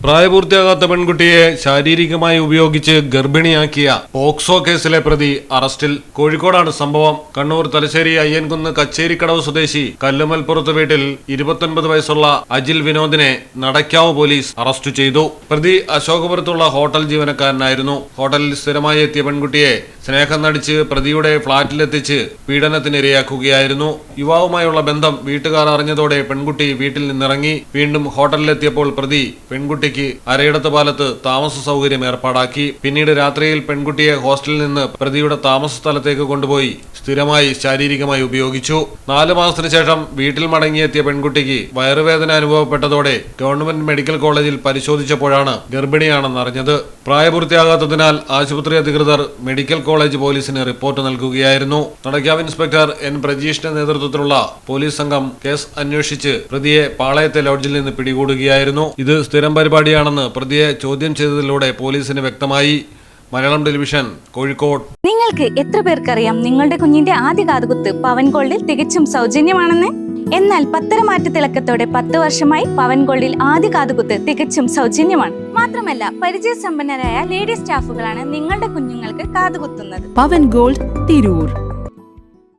പ്രായപൂർത്തിയാകാത്ത പെൺകുട്ടിയെ ശാരീരികമായി ഉപയോഗിച്ച് ഗർഭിണിയാക്കിയ പോക്സോ കേസിലെ പ്രതി അറസ്റ്റിൽ. കോഴിക്കോടാണ് സംഭവം. കണ്ണൂർ തലശ്ശേരി അയ്യൻകുന്ന് കച്ചേരിക്കടവ് സ്വദേശി കല്ലുമൽപ്പുറത്ത് വീട്ടിൽ 29 വയസ്സുള്ള അജിൽ വിനോദിനെ നടക്കാവ് പോലീസ് അറസ്റ്റ് ചെയ്തു. പ്രതി അശോകപുരത്തുള്ള ഹോട്ടൽ ജീവനക്കാരനായിരുന്നു. ഹോട്ടലിൽ സ്ഥിരമായി എത്തിയ പെൺകുട്ടിയെ സ്നേഹം നടിച്ച് പ്രതിയുടെ ഫ്ളാറ്റിലെത്തിച്ച് പീഡനത്തിനിരയാക്കുകയായിരുന്നു. യുവാവുമായുള്ള ബന്ധം വീട്ടുകാർ അറിഞ്ഞതോടെ പെൺകുട്ടി വീട്ടിൽ നിന്നിറങ്ങി. വീണ്ടും ഹോട്ടലിലെത്തിയപ്പോൾ പ്രതി പെൺകുട്ടിക്ക് അരയിടത്ത് പാലത്ത് താമസ സൗകര്യം ഏർപ്പാടാക്കി. പിന്നീട് രാത്രിയിൽ പെൺകുട്ടിയെ ഹോസ്റ്റലിൽ നിന്ന് പ്രതിയുടെ താമസ സ്ഥലത്തേക്ക് കൊണ്ടുപോയി സ്ഥിരമായി ശാരീരികമായി ഉപയോഗിച്ചു. 4 മാസത്തിന് ശേഷം വീട്ടിൽ മടങ്ങിയെത്തിയ പെൺകുട്ടിക്ക് വയറുവേദന അനുഭവപ്പെട്ടതോടെ ഗവൺമെന്റ് മെഡിക്കൽ കോളേജിൽ പരിശോധിച്ചപ്പോഴാണ് ഗർഭിണിയാണെന്ന് അറിഞ്ഞത്. പ്രായപൂർത്തിയാകാത്തതിനാൽ ആശുപത്രി അധികൃതർ മെഡിക്കൽ കോളേജ് പോലീസിന് റിപ്പോർട്ട് നൽകുകയായിരുന്നു. നടക്കാവ് ഇൻസ്പെക്ടർ എൻ പ്രജീഷിന്റെ നേതൃത്വത്തിലുള്ള പോലീസ് സംഘം കേസ് അന്വേഷിച്ച് പ്രതിയെ പാളയത്തെ ലോഡ്ജിൽ നിന്ന് പിടികൂടുകയായിരുന്നു. ഇത് സ്ഥിരം പരിപാടിയാണെന്ന് പ്രതിയെ ചോദ്യം ചെയ്തതിലൂടെ പോലീസിന് വ്യക്തമായി. മലയാളം ടെലിവിഷൻ, കോഴിക്കോട്. നിങ്ങൾക്ക് എത്ര പേർക്കറിയാം നിങ്ങളുടെ കുഞ്ഞിന്റെ ആദ്യ കാതുകുത്ത് പവൻ ഗോൾഡിൽ തികച്ചും സൗജന്യമാണെന്ന്? എന്നാൽ പത്തരമാറ്റ തിളക്കത്തോടെ 10 വർഷമായി പവൻ ഗോൾഡിൽ ആദ്യ കാതുകുത്ത് തികച്ചും സൗജന്യമാണ്. മാത്രമല്ല, പരിചയസമ്പന്നരായ ലേഡി സ്റ്റാഫുകളാണ് നിങ്ങളുടെ കുഞ്ഞുങ്ങൾക്ക് കാതുകുത്തുന്നത്. പവൻ ഗോൾഡ്, തിരൂർ.